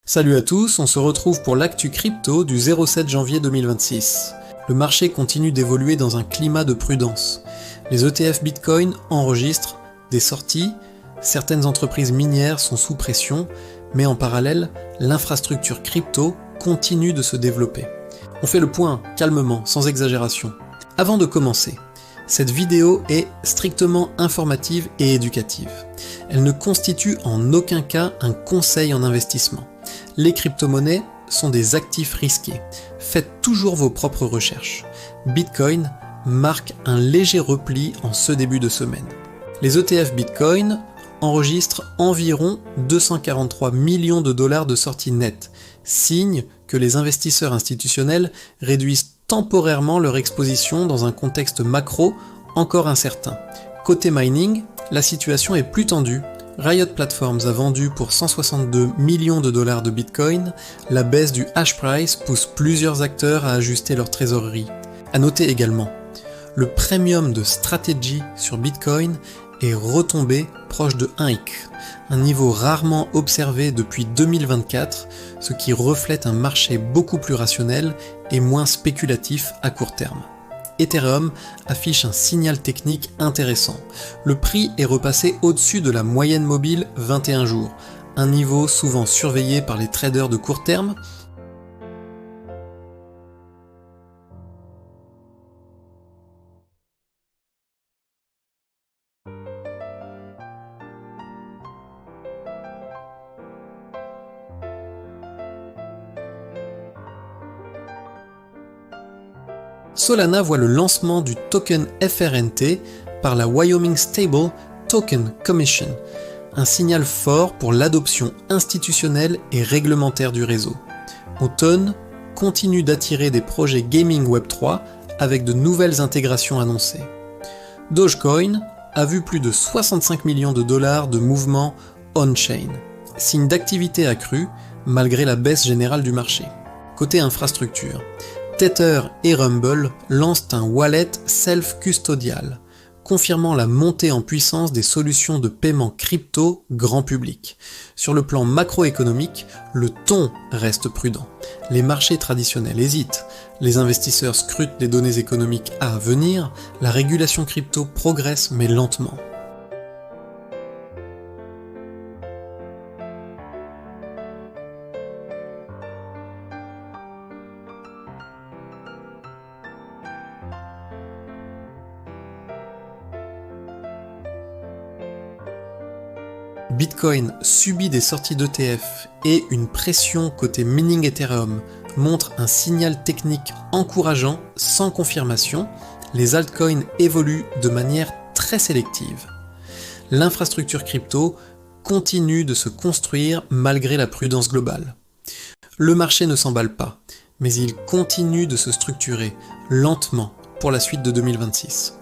Salut à tous, on se retrouve pour l'actu crypto du 07 janvier 2026. Le marché continue d'évoluer dans un climat de prudence. Les ETF Bitcoin enregistrent des sorties, certaines entreprises minières sont sous pression, mais en parallèle, l'infrastructure crypto continue de se développer. On fait le point, calmement, sans exagération. Avant de commencer, cette vidéo est strictement informative et éducative. Elle ne constitue en aucun cas un conseil en investissement. Les crypto-monnaies sont des actifs risqués. Faites toujours vos propres recherches. Bitcoin marque un léger repli en ce début de semaine. Les ETF Bitcoin enregistrent environ 243 millions de dollars de sorties nettes, signe que les investisseurs institutionnels réduisent temporairement leur exposition dans un contexte macro encore incertain. Côté mining, la situation est plus tendue. Riot Platforms a vendu pour 162 millions de dollars de Bitcoin, la baisse du hash price pousse plusieurs acteurs à ajuster leur trésorerie. À noter également, le premium de Strategy sur Bitcoin est retombé proche de 1x, un niveau rarement observé depuis 2024, ce qui reflète un marché beaucoup plus rationnel et moins spéculatif à court terme. Ethereum affiche un signal technique intéressant. Le prix est repassé au-dessus de la moyenne mobile 21 jours, un niveau souvent surveillé par les traders de court terme. Solana voit le lancement du token FRNT par la Wyoming Stable Token Commission, un signal fort pour l'adoption institutionnelle et réglementaire du réseau. Automn continue d'attirer des projets gaming Web3 avec de nouvelles intégrations annoncées. Dogecoin a vu plus de 65 millions de dollars de mouvements on-chain, signe d'activité accrue malgré la baisse générale du marché. Côté infrastructure, Tether et Rumble lancent un wallet self-custodial, confirmant la montée en puissance des solutions de paiement crypto grand public. Sur le plan macroéconomique, le ton reste prudent. Les marchés traditionnels hésitent, les investisseurs scrutent les données économiques à venir, la régulation crypto progresse mais lentement. Bitcoin subit des sorties d'ETF et une pression côté mining Ethereum montre un signal technique encourageant sans confirmation. Les altcoins évoluent de manière très sélective. L'infrastructure crypto continue de se construire malgré la prudence globale. Le marché ne s'emballe pas, mais il continue de se structurer lentement pour la suite de 2026.